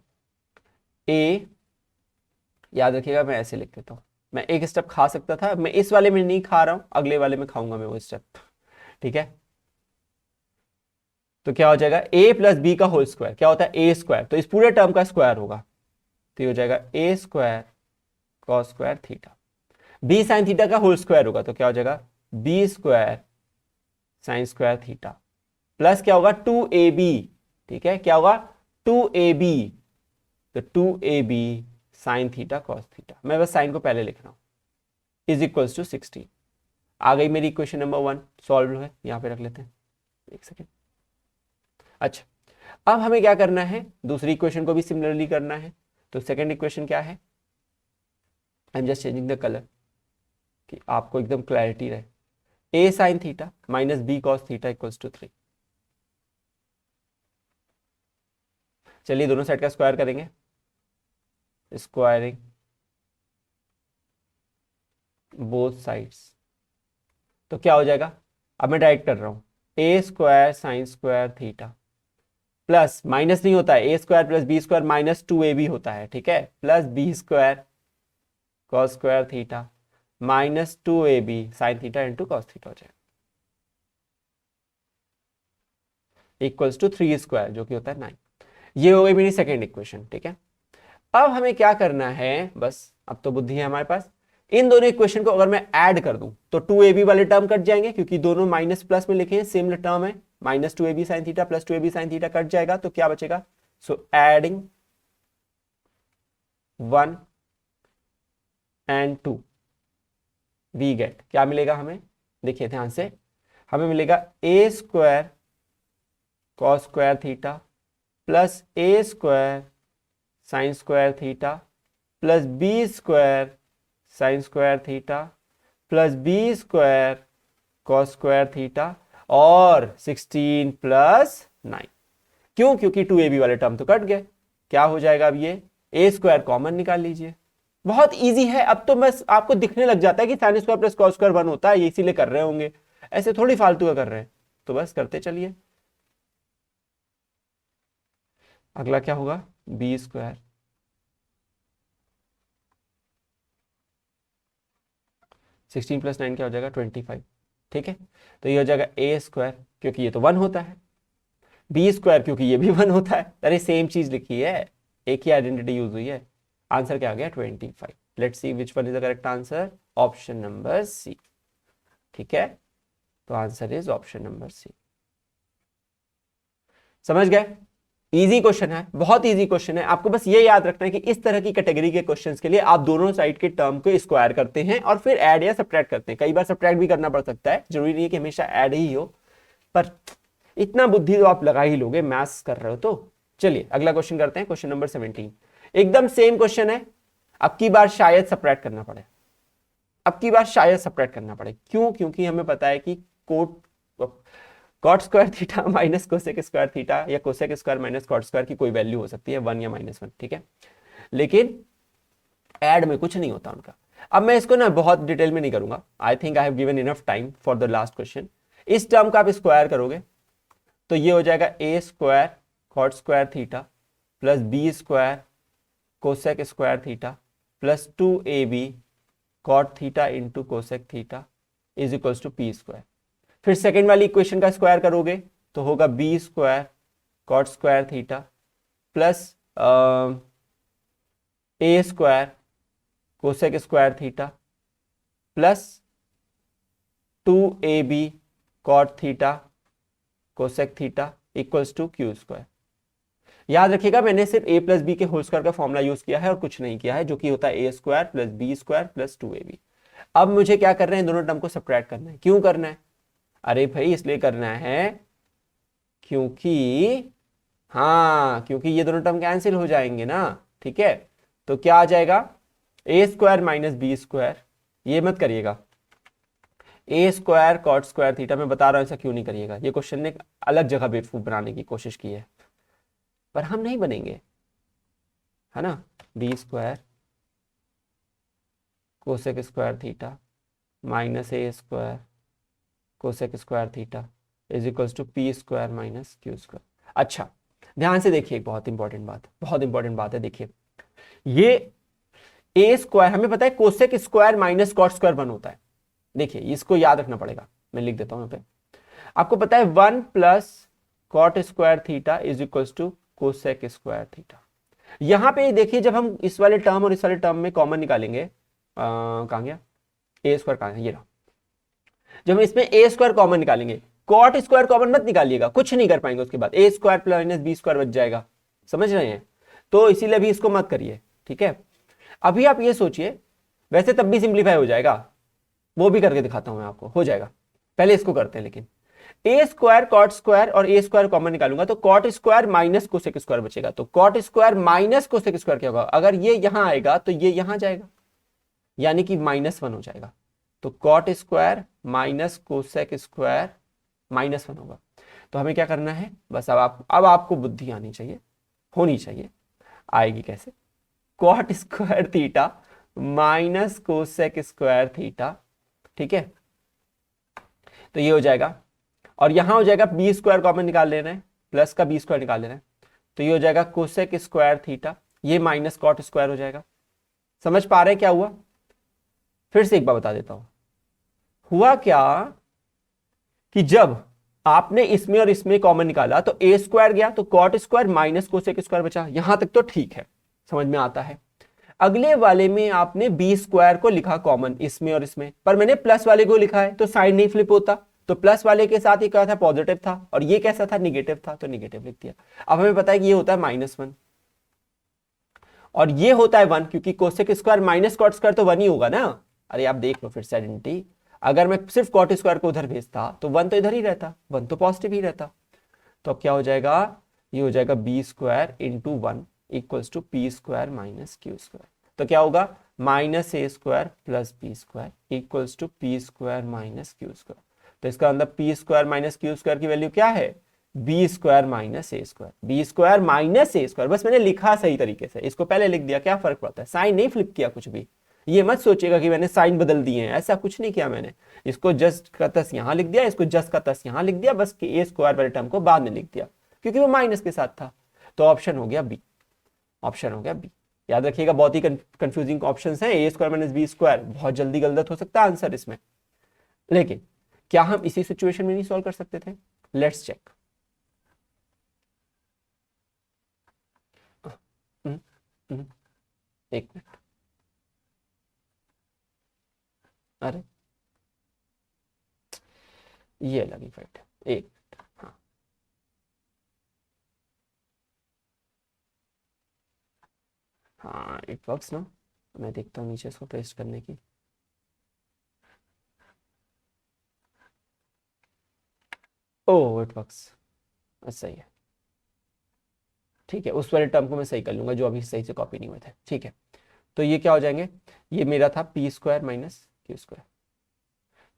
ए, याद रखिएगा मैं ऐसे लिख देता हूँ, मैं एक स्टेप खा सकता था, मैं इस वाले में नहीं खा रहा हूं, अगले वाले में खाऊंगा मैं वो स्टेप, ठीक है। तो क्या हो जाएगा, ए प्लस बी का होल स्क्वायर क्या होता है, ए स्क्वायर, तो इस पूरे टर्म का स्क्वायर होगा, तो ये हो जाएगा a square cos square theta. B sine theta का होल स्क्वायर होगा तो क्या हो जाएगा, b square sine square theta, plus क्या होगा 2ab, ठीक है, क्या होगा 2ab, तो 2ab sine theta cos theta, मैं बस साइन को पहले लिख रहा हूं, इज इक्वल्स टू 16। आ गई मेरी इक्वेशन नंबर 1 सॉल्व है, यहां पे रख लेते हैं, एक सेकेंड। अच्छा, अब हमें क्या करना है, दूसरी इक्वेशन को भी सिमिलरली करना है, तो सेकंड इक्वेशन क्या है, I am just changing the colour कि आपको एकदम क्लैरिटी रहे, a sine theta minus b cos theta equals to 3। चलिए दोनों साइड का स्क्वायर करेंगे, स्क्वायरिंग बोथ साइड्स, तो क्या हो जाएगा, अब मैं डायरेक्ट कर रहा हूं, a square sine square theta plus, minus नहीं होता है, a square plus b square minus 2ab होता है, ठीक है, plus b square cos square theta minus 2ab sine theta into cos theta हो जाएगा, इक्वल्स टू 3 स्क्वायर जो कि होता है 9। ये हो गई मेरी सेकेंड इक्वेशन, ठीक है। अब हमें क्या करना है, बस अब तो बुद्धि है हमारे पास, इन दोनों इक्वेशन को अगर मैं ऐड कर दूं तो 2ab वाले टर्म कट जाएंगे, क्योंकि दोनों माइनस प्लस में लिखे हैं, सेम टर्म है, minus 2ab sine theta plus 2ab sine theta कट जाएगा, तो क्या बचेगा, so adding 1 and 2 we get क्या मिलेगा हमें, देखिए ध्यान से, हमें मिलेगा a square cos square theta plus a square sine square theta plus b square sine square theta plus b square cos square theta और 16 प्लस 9। क्यों, क्योंकि 2ab वाले टर्म तो कट गए, क्या हो जाएगा अब, ये ए स्क्वायर कॉमन निकाल लीजिए, बहुत इजी है। अब तो बस आपको दिखने लग जाता है कि sine square plus cos square 1 होता है, ये इसीलिए कर रहे होंगे, ऐसे थोड़ी फालतू का कर रहे हैं, तो बस करते चलिए। अगला क्या होगा, बी स्क्वायर 16 प्लस 9 क्या हो जाएगा 25, ठीक है, तो ये हो जाएगा ए स्क्वायर क्योंकि ये तो 1 होता है, बी स्क्वायर क्योंकि ये भी 1 होता है, अरे सेम चीज लिखी है, एक ही आइडेंटिटी यूज हुई है। आंसर क्या आ गया 25। Let's see which one is the correct answer, option number C, ठीक है, तो answer is option number C. समझ गए, इजी क्वेश्चन है, बहुत इजी क्वेश्चन है, आपको बस ये याद रखना है कि इस तरह की कैटेगरी के क्वेश्चंस के लिए आप दोनों साइड के टर्म को स्क्वायर करते हैं और फिर ऐड या सब्ट्रैक्ट करते हैं, कई बार सब्ट्रैक्ट भी करना पड़ सकता है, जरूरी नहीं है कि हमेशा ऐड ही हो, पर इतना बुद्धि तो आप लगा ही लोगे, मैथ्स कर रहे हो तो। चलिए अगला क्वेश्चन करते हैं, क्वेश्चन नंबर 17, एकदम सेम क्वेश्चन है, अब की बार शायद सब्ट्रैक्ट करना पड़े, अब की बार शायद सब्ट्रैक्ट करना पड़े, क्यों, क्योंकि हमें पता है कि cot square theta minus cosec square theta या cosec square minus cot square की कोई वैल्यू हो सकती है 1 या -1, ठीक है, लेकिन ऐड में कुछ नहीं होता उनका। अब मैं इसको ना बहुत डिटेल में नहीं करूंगा, I think I have given enough time for the last question. इस टर्म का आप स्क्वायर करोगे तो ये हो जाएगा a square cot square theta plus b square cosec square theta plus 2ab cot theta into cosec theta is equals to p square. फिर सेकेंड वाली इक्वेशन का स्क्वायर करोगे तो होगा b square cot square theta plus a square cosec square theta plus 2ab cot theta cosec theta equals to q square. याद रखिएगा मैंने सिर्फ a प्लस बी के होल स्क्वायर का फॉर्मूला यूज किया है और कुछ नहीं किया है, जो कि होता है a square plus b square plus 2ab। अब मुझे क्या करना है, दोनों टर्म को सब्ट्रैक्ट करना है। क्यों करना है, अरे भाई इसलिए करना है क्योंकि, हाँ क्योंकि ये दोनों टर्म कैंसिल हो जाएंगे ना, ठीक है, तो क्या आ जाएगा a square minus b square, ये मत करिएगा, ए स्क्वायर कॉट स्क्वायर थीटा, मैं बता रहा हूं ऐसा क्यों नहीं करिएगा, ये क्वेश्चन ने अलग जगह बेवकूफ बनाने की कोशिश की है, पर हम नहीं बनेंगे, है ना। B square cosec square theta minus a square cosec square theta is equals to p square minus q square. अच्छा ध्यान से देखिए, एक बहुत इंपॉर्टेंट बात, बहुत इंपॉर्टेंट बात है। देखिए ये ए स्क्वायर हमें पता है cosec square minus cot square 1 होता है। देखिए इसको याद रखना पड़ेगा, मैं लिख देता हूं यहाँ पे। आपको पता है 1 plus cot square theta is equals to cosec square theta. यहां पे देखिए जब हम इस वाले टर्म और इस वाले टर्म में कॉमन निकालेंगे, कहां गया ए स्क्वायर, कहां है ये रहा। जब हम इसमें ए स्क्वायर कॉमन निकालेंगे, कॉट स्क्वायर कॉमन मत निकालिएगा, कुछ नहीं कर पाएंगे उसके बाद, a square plus minus b square बच जाएगा, समझ रहे हैं। तो इसीलिए अभी इसको मत करिए, ठीक है। अभी आप ये सोचिए, वैसे तब भी सिंप्लीफाई हो जाएगा, वो भी करके दिखाता हूं मैं आपको, हो जाएगा। पहले इसको करते हैं, लेकिन ए स्क्वायर कॉट स्क्वायर और ए स्क्वायर कॉमन निकालूंगा तो cot square minus cosec square बचेगा। तो cot square minus cosec square क्या होगा, अगर ये यहां आएगा तो ये यहां जाएगा, यानी कि -1 हो जाएगा। तो cot square minus cosec square -1 होगा। तो हमें क्या करना है, बस अब आपको बुद्धि आनी चाहिए, होनी चाहिए, आएगी कैसे। Cot square theta minus cosec square theta, ठीक है। तो ये हो जाएगा, और यहां हो जाएगा बी स्क्वायर कॉमन निकाल लेना है, प्लस का बी स्क्वायर निकाल लेना है। तो ये हो जाएगा कोसेक स्क्वायर थीटा, ये माइनस कॉट स्क्वायर हो जाएगा। समझ पा रहे हैं क्या हुआ? फिर से एक बार बता देता हूं। हुआ क्या कि जब आपने इसमें और इसमें कॉमन निकाला तो ए स्क्वायर गया, तो cot square minus cosec square बचा। यहां तक तो ठीक है, समझ में आता है। अगले वाले में आपने बी स्क्वायर को लिखा कॉमन इसमें और इसमें, पर मैंने प्लस वाले को लिखा है तो साइन नहीं फ्लिप होता, तो प्लस वाले के साथ ये क्या था, पॉजिटिव था, और ये कैसा था, निगेटिव था, तो निगेटिव लिख दिया। अब हमें पता है कि ये होता है -1 और ये होता है 1, क्योंकि cosec square minus cot square तो 1 ही होगा ना। अरे आप देख लो फिर से आइडेंटिटी, अगर मैं सिर्फ कॉट स्क्वायर को उधर भेजता तो 1 तो इधर ही रहता, 1 तो पॉजिटिव ही रहता। तो अब क्या हो जाएगा, ये हो जाएगा b square into 1 equals to p square minus q square. तो क्या होगा, minus a square plus b square equals to p square minus q square. तो इसका अंदर p square minus q square की वैल्यू क्या है, b square minus a square, b square minus a square. बस मैंने लिखा सही तरीके से, इसको पहले लिख दिया, क्या फर्क पड़ता है, साइन नहीं फ्लिप किया कुछ भी। ये मत सोचिएगा कि मैंने साइन बदल दिए हैं, ऐसा कुछ नहीं किया मैंने। इसको जस्ट का तस यहां लिख दिया, इसको जस्ट का तस यहां लिख दिया, बस कि ए स्क्वायर वाले टर्म को बाद में लिख दिया क्योंकि वो माइनस के साथ था। तो ऑप्शन हो गया बी, ऑप्शन हो गया बी। याद रखिएगा बहुत ही कंफ्यूजिंग ऑप्शंस हैं, ए स्क्वायर माइनस बी स्क्वायर, बहुत जल्दी गलत हो सकता है आंसर इसमें। लेकिन क्या हम इसी सिचुएशन में नहीं सॉल्व कर सकते थे? Let's check. एक मिनट, अरे ये अलग इफेक्ट है, एक मिनट, हाँ हाँ इट वर्क्स ना। मैं देखता हूँ नीचे इसको पेस्ट करने की। ओह इट वर्क्स, सही है, ठीक है। उस वाले टर्म को मैं सही कर लूंगा जो अभी सही से कॉपी नहीं हुए थे, ठीक है। तो ये क्या हो जाएंगे, ये मेरा था P square minus q square,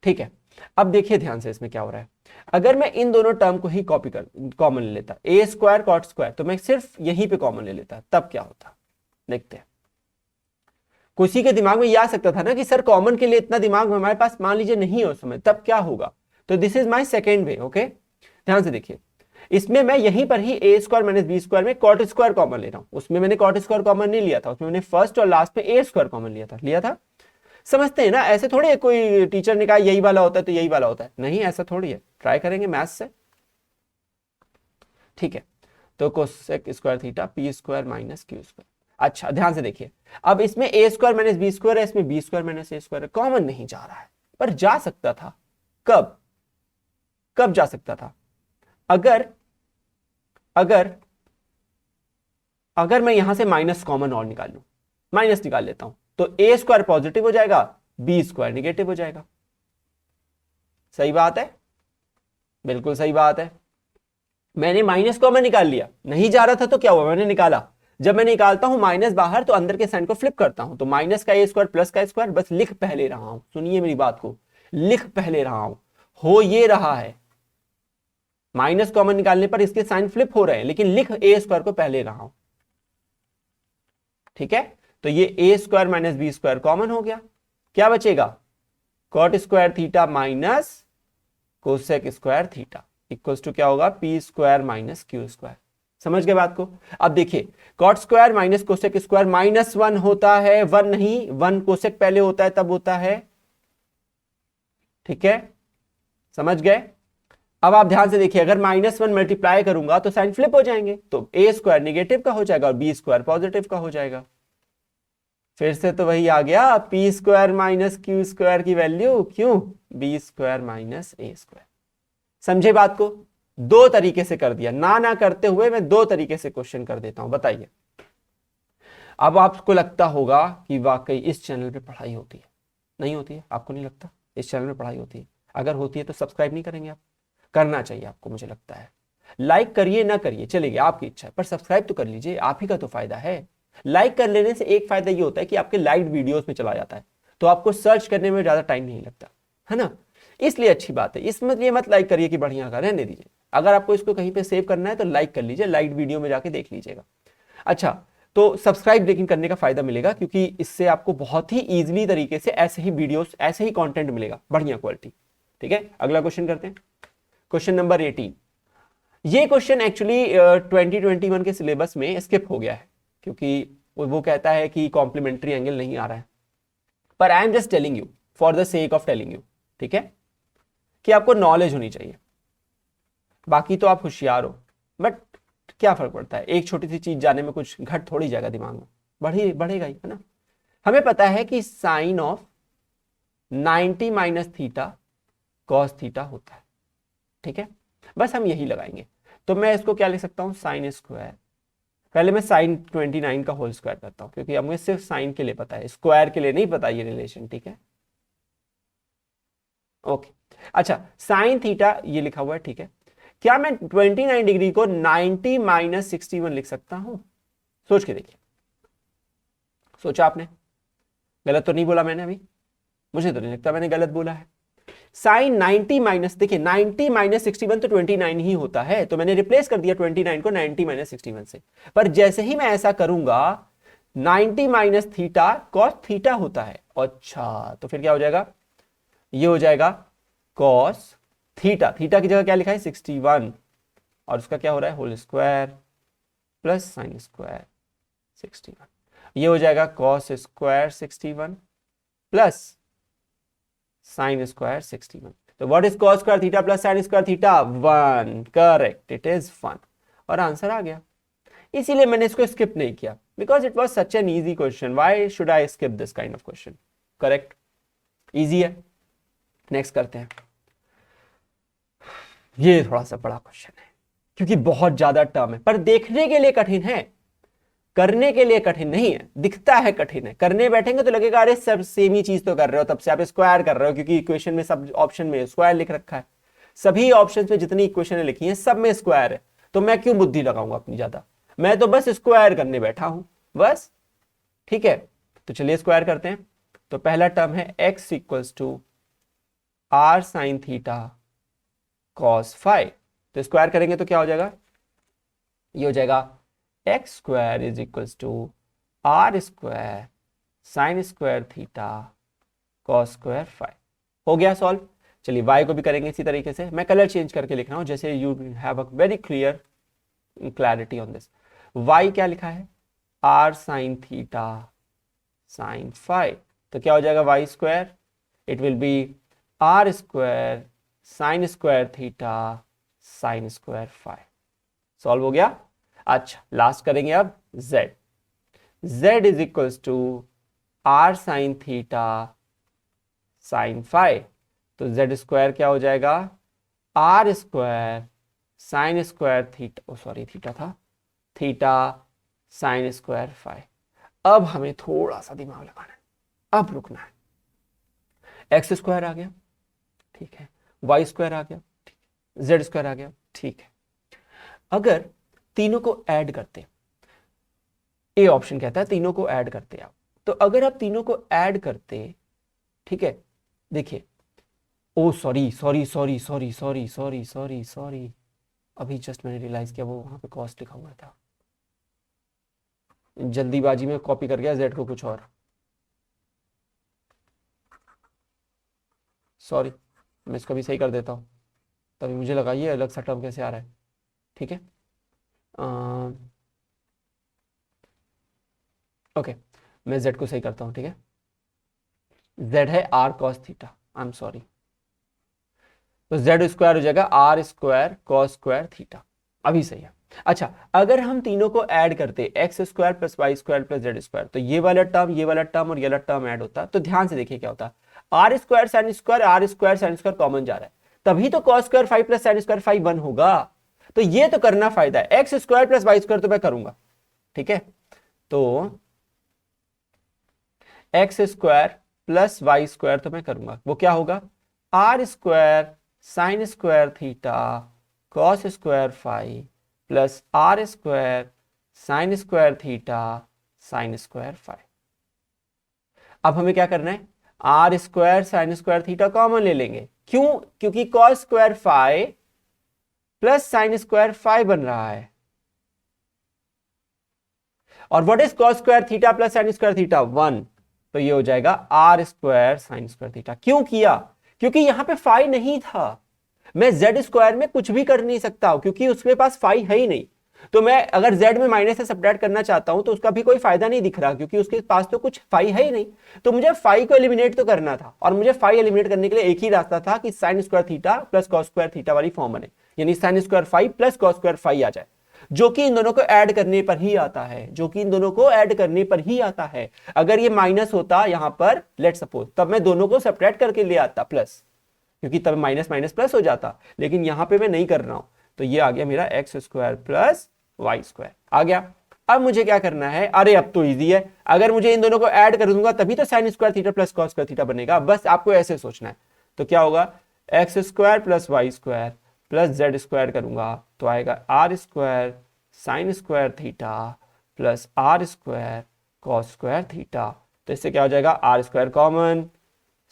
ठीक है। अब देखिए ध्यान से इसमें क्या हो रहा है, अगर मैं इन दोनों टर्म को ही कॉपी कर कॉमन ले लेता, ए स्क्वायर कॉट स्क्वायर, तो मैं सिर्फ यहीं पे कॉमन ले लेता, तब क्या होता देखते हैं। किसी के दिमाग में ये आ सकता था ना कि सर कॉमन के लिए इतना दिमाग हमारे पास मान लीजिए नहीं है उस समय, तब क्या होगा। तो this is my second way, okay. ध्यान से देखिए, इसमें मैं यहीं पर ही a square minus b square में कॉट स्क्वायर कॉमन ले रहा हूं। उसमें मैंने कॉट स्क्वायर कॉमन नहीं लिया था, उसमें मैंने फर्स्ट और लास्ट में ए स्क्वायर कॉमन लिया था। समझते हैं ना, ऐसे थोड़ी है कोई टीचर ने कहा यही वाला होता है तो यही वाला होता है, नहीं ऐसा थोड़ी है। ट्राई करेंगे मैथ्स से, ठीक है। तो cosec square theta P square minus q square. अच्छा ध्यान से देखिए, अब इसमें a square minus b square है, इसमें B square minus a square है, कॉमन नहीं जा रहा है, पर जा सकता था। कब कब जा सकता था, अगर अगर अगर मैं यहां से माइनस कॉमन और निकाल लूं, माइनस निकाल लेता हूं, तो ए स्क्वायर पॉजिटिव हो जाएगा, बी स्क्वायर निगेटिव हो जाएगा। सही बात है, बिल्कुल सही बात है। मैंने माइनस कॉमन निकाल लिया, नहीं जा रहा था तो क्या हुआ, मैंने निकाला। जब मैं निकालता हूं माइनस बाहर तो अंदर के साइन को फ्लिप करता हूं, तो माइनस का ए स्क्वायर प्लस का स्क्वायर, बस लिख पहले रहा हूं, सुनिए मेरी बात को, लिख पहले रहा हूं, हो ये रहा है, माइनस कॉमन निकालने पर इसके साइन फ्लिप हो रहे हैं, लेकिन लिख ए स्क्वायर को पहले रहा हूं। ठीक है, तो ये a square minus b square common हो गया, क्या बचेगा, cot square theta minus cosec square theta equals to क्या होगा, p square minus q square. समझ गए बात को। अब देखिए cot square minus cosec square -1 होता है, 1 नहीं, 1 कोसेक पहले होता है तब होता है। ठीक है, समझ गए। अब आप ध्यान से देखिए, अगर -1 मल्टीप्लाई करूंगा तो साइन फ्लिप हो जाएंगे, तो ए स्क्वायर निगेटिव का हो जाएगा और बी स्क्वायर पॉजिटिव का हो जाएगा। फिर से तो वही आ गया, P square minus q square की वैल्यू, क्यों, B square minus a square. समझे बात को। दो तरीके से कर दिया, ना करते हुए मैं दो तरीके से क्वेश्चन कर देता हूं, बताइए। अब आपको लगता होगा कि वाकई इस चैनल पे पढ़ाई होती है, नहीं होती है, आपको नहीं लगता इस चैनल पे पढ़ाई होती है? अगर होती है तो सब्सक्राइब नहीं करेंगे आप? करना चाहिए आपको, मुझे लगता है। लाइक करिए ना करिए चलेगी, आपकी इच्छा है, पर सब्सक्राइब तो कर लीजिए, आप ही का तो फायदा है। लाइक कर लेने से एक फायदा ये होता है कि आपके लाइक वीडियोस में चला जाता है, तो आपको सर्च करने में ज्यादा टाइम नहीं लगता, है ना, इसलिए अच्छी बात है। इसमें ये मत लाइक करिए कि बढ़िया का, रहने दीजिए। अगर आपको इसको कहीं पे सेव करना है तो लाइक कर लीजिए, लाइक वीडियो में जाके देख लीजिएगा। अच्छा, तो सब्सक्राइब लेकिन करने का फायदा मिलेगा, क्योंकि इससे आपको बहुत ही इजीली तरीके से ऐसे ही वीडियोस, ऐसे ही कंटेंट मिलेगा, बढ़िया क्वालिटी। ठीक है, अगला क्वेश्चन करते हैं, क्वेश्चन नंबर 18। ये क्वेश्चन एक्चुअली 2021 के सिलेबस में स्किप हो गया है, क्योंकि वो कहता है कि कॉम्प्लीमेंट्री एंगल नहीं आ रहा है, पर I am just telling you for the sake of telling you, ठीक है, कि आपको नॉलेज होनी चाहिए। बाकी तो आप होशियार हो, बट क्या फर्क पड़ता है, एक छोटी सी चीज जाने में कुछ घट थोड़ी जाएगा दिमाग में, बढ़ेगा ही, है ना। हमें पता है कि sine of 90 minus theta cos theta होता है, ठीक है, बस हम यही लगाएंगे। तो मैं इसको क्या लिख सकता हूं, साइन स्क्वायर, पहले मैं साइन 29 का होल स्क्वायर करता हूं, क्योंकि अब मुझे सिर्फ साइन के लिए पता है, स्क्वायर के लिए नहीं पता ये रिलेशन, ठीक है, ओके। अच्छा, साइन थीटा ये लिखा हुआ है, ठीक है। क्या मैं 29 डिग्री को 90 माइनस 61 लिख सकता हूं? सोच के देखिए, सोचा आपने? गलत तो नहीं बोला मैंने अभी? मुझे तो नहीं लगता मैंने गलत बोला है। साइन 90 माइनस, देखिए 90 माइनस 61 तो 29 ही होता है, तो मैंने रिप्लेस कर दिया 29 को 90 माइनस 61 से। पर जैसे ही मैं ऐसा करूंगा, 90 माइनस थीटा कॉस थीटा होता है। अच्छा, तो फिर क्या हो जाएगा, ये हो जाएगा कॉस थीटा, थीटा की जगह क्या लिखा है 61, और उसका क्या हो रहा है whole square plus sine square 61, ये हो जाएगा cos square 61 plus sine square 61। तो what is cos square theta plus sine square theta, 1, correct, it is 1, और आंसर आ गया। इसीलिए मैंने इसको स्किप नहीं किया, because it was such an easy question, why should I skip this kind of question, correct, easy है। नेक्स्ट करते हैं, ये थोड़ा सा बड़ा क्वेश्चन है, क्योंकि बहुत ज्यादा टर्म है, पर देखने के लिए कठिन है, करने के लिए कठिन नहीं है, दिखता है कठिन है, करने बैठेंगे तो लगेगा अरे सब सेम ही चीज तो कर रहे हो, तब से आप स्क्वायर कर रहे हो, क्योंकि इक्वेशन में सब ऑप्शन में स्क्वायर लिख रखा है, सभी ऑप्शन में जितनी इक्वेशन लिखी है सब में स्क्वायर है, तो मैं क्यों बुद्धि लगाऊंगा अपनी ज्यादा, मैं तो बस स्क्वायर करने बैठा हूं बस, ठीक है। तो चलिए स्क्वायर करते हैं। तो पहला टर्म है x equals to r sine theta cos five, तो स्क्वायर करेंगे तो क्या हो जाएगा, ये हो जाएगा x square is equals to r square sine square theta cos square five. हो गया सॉल्व। चलिए y को भी करेंगे इसी तरीके से, मैं कलर चेंज करके लिख रहा हूं, जैसे you have a very clear clarity on this. y क्या लिखा है, r sine theta sine five, तो क्या हो जाएगा y square, it will be r square sine square theta sine square five. Solve हो गया। अच्छा, लास्ट करेंगे अब z, z is equals to r sine theta sine five, तो z स्क्वायर क्या हो जाएगा, r square sine square theta, oh sorry theta था, थीटा साइन स्क्वायर फाइव। अब हमें थोड़ा सा दिमाग लगाना है, अब रुकना है। एक्स स्क्वायर आ गया, ठीक है, वाई स्क्वायर आ गया, ठीक है, जेड स्क्वायर आ गया, ठीक है। अगर तीनों को ऐड करते, ए ऑप्शन कहता है तीनों को ऐड करते आप, तो अगर आप तीनों को ऐड करते, ठीक है, देखिए, oh sorry sorry sorry sorry sorry sorry sorry sorry, अभी जस्ट मैंने रियलाइज किया वो वहां पे कॉस्ट लिखा हुआ था, जल्दीबाजी में कॉपी कर गया जेड को कुछ और, सॉरी। मैं इसको भी सही कर देता हूँ, तभी मुझे लगा ये अलग सा टर्म कैसे आ रहा है। ठीक है, ओके, मैं जेड को सही करता हूँ। ठीक है, जेड है r cos theta, I am sorry, तो जेड स्क्वायर हो जाएगा r square cos square theta, अभी सही है। अच्छा, अगर हम तीनों को ऐड करते x square plus y square plus z square, तो ये वाला टर्म और ये वाला टर्म ऐड होता, तो ध्यान से देखिए क्या होता, r square sine square common जा रहा है, तभी तो cos square five plus sine square five 1 होगा। तो ये तो करना फायदा है, x square plus y square तो मैं करूंगा। ठीक है, तो x square plus y square तो मैं करूंगा, वो क्या होगा, r square sine square theta cos square five plus r square sine square theta sine square five. अब हमें क्या करना है, r square sine square theta common ले लेंगे, क्यों, क्योंकि cos square five plus sine square five बन रहा है, और what is cos square theta plus sine square theta 1, तो ये हो जाएगा r square sine square theta. क्यों किया, क्योंकि यहां पे फाइव नहीं था, मैं जेड स्क्वायर में कुछ भी कर नहीं सकता क्योंकि उसके पास फाइव है ही नहीं, तो मैं अगर जेड में माइनस से सब्ट्रैक्ट करना चाहता हूं तो उसका भी कोई फायदा नहीं दिख रहा क्योंकि उसके पास तो कुछ फाइव है ही नहीं। तो मुझे फाइव को एलिमिनेट तो करना था, और मुझे फाइव एलिमिनेट करने के लिए एक ही रास्ता था कि sine square theta plus cos square theta वाली फॉर्म बने, यानी sine square five plus cos square five आ जाए, जो कि इन दोनों को ऐड करने पर ही आता है, अगर ये माइनस होता यहां पर लेट सपोज, तब मैं दोनों को सेपरेट करके ले आता प्लस, क्योंकि तब माइनस माइनस प्लस हो जाता, लेकिन यहां पे मैं नहीं कर रहा हूं, तो ये आ गया मेरा x square plus y square आ गया। अब मुझे क्या करना है, अरे अब तो इजी है, अगर मुझे इन दोनों को ऐड कर दूंगा तभी तो sine square theta plus cos square theta बनेगा, बस आपको ऐसे सोचना है। तो क्या होगा, x square plus y square plus z square करूंगा तो आएगा r square sine square theta plus r square cos square theta, तो इससे क्या हो जाएगा, r square common,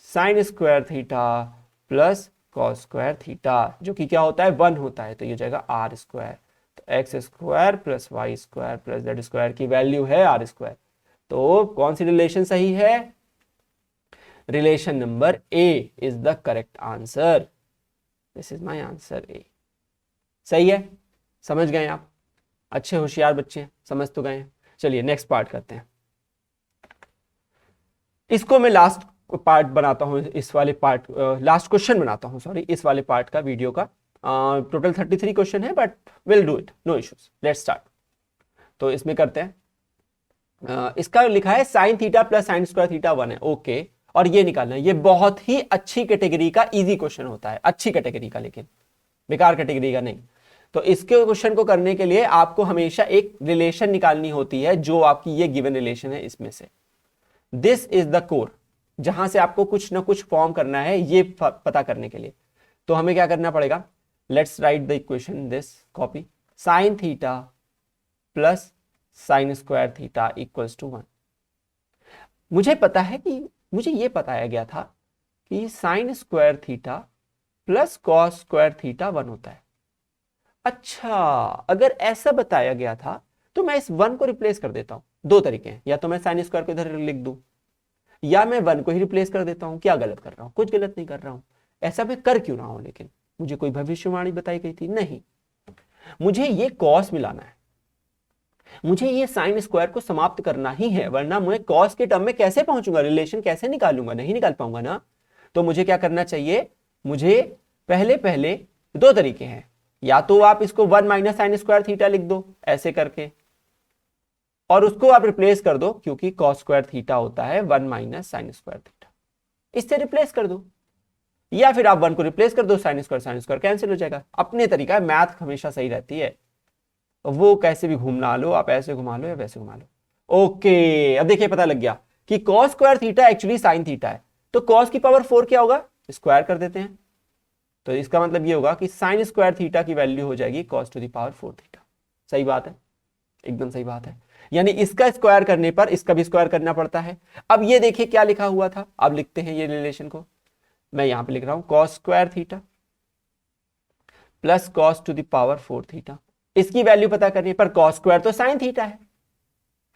sine square theta plus cos square theta, जो कि क्या होता है 1 होता है, तो ये हो जाएगा आर स्क्वायर, तो x square plus y square plus z square की वैल्यू है आर स्क्वायर। तो कौन सी रिलेशन सही है, relation number A is the correct answer, this is my answer A. सही है, समझ गए आप, अच्छे होशियार बच्चे हैं, समझ तो गए हैं। चलिए नेक्स्ट पार्ट करते हैं, इसको मैं लास्ट पार्ट बनाता हूं, इस वाले पार्ट लास्ट क्वेश्चन बनाता हूं, सॉरी, इस वाले पार्ट का वीडियो का। टोटल 33 क्वेश्चन है, but will do it, no issues, let's start. तो इसमें करते हैं, इसका लिखा है sine theta plus sine square theta 1 है, ओके, और ये निकालना है, ये बहुत ही अच्छी कैटेगरी का इजी क्वेश्चन होता है, अच्छी कैटेगरी का, लेकिन बेकार कैटेगरी का नहीं। तो इसके क्वेश्चन को करने के लिए आपको हमेशा एक रिलेशन निकालनी होती है, जो आपकी ये गिवन रिलेशन है इसमें से, दिस इज द कोर, जहां से आपको कुछ ना कुछ फॉर्म करना है ये पता करने के लिए। तो हमें क्या करना पड़ेगा, let's write the equation, this copy, sine theta plus sine square theta equals to 1। मुझे पता है कि मुझे ये बताया गया था कि sine square theta plus cos square theta 1 होता है। अच्छा, अगर ऐसा बताया गया था तो मैं इस 1 को रिप्लेस कर देता हूं, दो तरीके हैं, या तो मैं साइन स्क्वायर को इधर लिख दूं, या मैं 1 को ही रिप्लेस कर देता हूं। क्या गलत कर रहा हूं, कुछ गलत नहीं कर रहा हूं, ऐसा मैं कर क्यों ना हूं, लेकिन मुझे कोई भविष्यवाणी बताई गई थी नहीं, मुझे ये कॉस मिलाना है, मुझे ये साइन स्क्वायर को समाप्त करना ही है, वरना मैं कॉस के टर्म में कैसे पहुंचूंगा, रिलेशन कैसे निकालूंगा, नहीं निकाल पाऊंगा ना। तो मुझे क्या करना चाहिए, मुझे पहले पहले दो तरीके हैं, या तो आप इसको 1 माइनस साइन स्क्वायर थीटा लिख दो ऐसे करके, और उसको आप रिप्लेस कर दो, क्योंकि कॉस स्क्वायर थीटा होता है 1 माइनस साइन स्क्वायर थीटा, इससे रिप्लेस कर दो, या फिर आप 1 को रिप्लेस कर दो, साइन स्क्वायर कैंसिल हो जाएगा। अपने तरीका है, मैथ हमेशा सही रहती है, वो कैसे भी घूमना लो, आप ऐसे घुमा लो या वैसे घुमा लो। ओके, अब देखिए पता लग गया कि cos square theta actually sine theta है, तो कॉस की पावर 4 क्या होगा, स्क्वायर कर देते हैं, तो इसका मतलब ये होगा कि साइन स्क्वायर थीटा की वैल्यू हो जाएगी cos to the power 4 theta. सही बात है, एकदम सही बात है, यानी इसका स्क्वायर करने पर इसका भी स्क्वायर करना पड़ता है। अब ये देखिए क्या लिखा हुआ था, अब लिखते हैं ये रिलेशन को, मैं यहां पे लिख रहा हूं cos square theta plus cos to the power 4 theta. इसकी वैल्यू पता करनी है, पर कॉस स्क्वायर तो साइन थीटा है,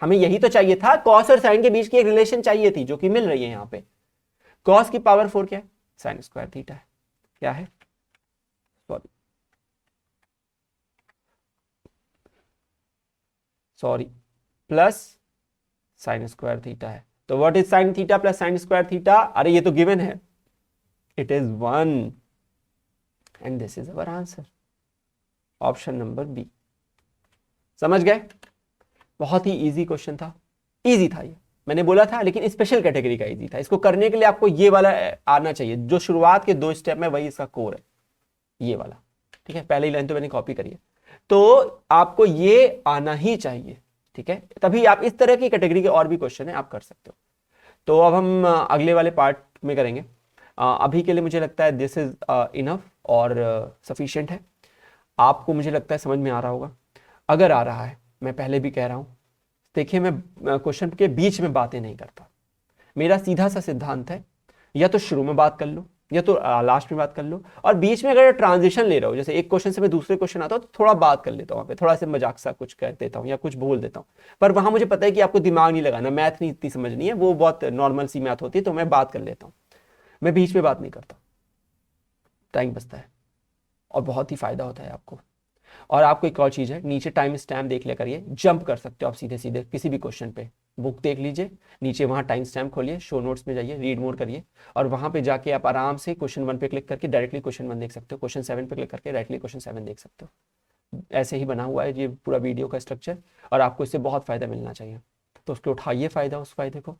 हमें यही तो चाहिए था, कॉस और साइन के बीच की एक रिलेशन चाहिए थी जो कि मिल रही है यहां पे। कॉस की पावर 4 क्या है? साइन स्क्वायर थीटा है। क्या है? Sorry, plus sine square theta है। तो what is sine theta plus sine square theta? अरे ये तो गिवन है, it is 1 and this is our answer, option number B. समझ गए? बहुत ही इजी क्वेश्चन था, इजी था ये, मैंने बोला था, लेकिन स्पेशल कैटेगरी का इजी था। इसको करने के लिए आपको ये वाला आना चाहिए, जो शुरुआत के 2 स्टेप में वही इसका कोर है, ये वाला। ठीक है, पहले ही लाइन तो मैंने कॉपी करी है, तो आपको ये आना ही चाहिए। ठीक है, तभी आप इस तरह की कैटेगरी के और भी क्वेश्चन है आप कर सकते हो। तो अब हम अगले वाले पार्ट में करेंगे। अभी के लिए मुझे लगता है दिस इज इनफ और सफिशिएंट है। आपको मुझे लगता है समझ में आ रहा होगा। अगर आ रहा है, मैं पहले भी कह रहा हूं, देखिए मैं क्वेश्चन के बीच में बातें नहीं करता। मेरा सीधा सा सिद्धांत है, या तो शुरू में बात कर लो या तो लास्ट में बात कर लो, और बीच में अगर ट्रांजिशन ले रहा हूं, जैसे एक क्वेश्चन से मैं दूसरे क्वेश्चन आता हूं तो थोड़ा बात कर लेता हूं, वहां पे थोड़ा सा मजाक सा कुछ कर देता हूं या कुछ बोल देता हूं। पर वहां मुझे पता है कि आपको दिमाग नहीं लगाना, मैथ नहीं इतनी समझनी है, वो बहुत नॉर्मल सी मैथ होती है, तो मैं बात कर लेता हूं। मैं बीच में बात नहीं करता, टाइम बचता है और बहुत ही फायदा होता है आपको। और आपको एक और चीज़ है, नीचे टाइम स्टैम्प देख लिया करिए, जंप कर सकते हो आप सीधे सीधे किसी भी क्वेश्चन पे। बुक देख लीजिए, नीचे वहाँ टाइम स्टैम्प खोलिए, शो नोट्स में जाइए, रीड मोर करिए, और वहाँ पे जाके आप आराम से क्वेश्चन 1 पे क्लिक करके डायरेक्टली क्वेश्चन 1 देख सकते हो, क्वेश्चन 7 पे क्लिक करके डायरेक्टली क्वेश्चन 7 देख सकते हो। ऐसे ही बना हुआ है ये पूरा वीडियो का स्ट्रक्चर, और आपको इससे बहुत फ़ायदा मिलना चाहिए। तो उसके उठाइए फ़ायदा, उस फायदे को,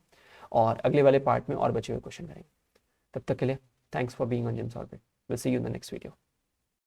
और अगले वाले पार्ट में और बचे हुए क्वेश्चन करेंगे। तब तक के लिए thanks for being on Jim's orbit. Will see you in the next video.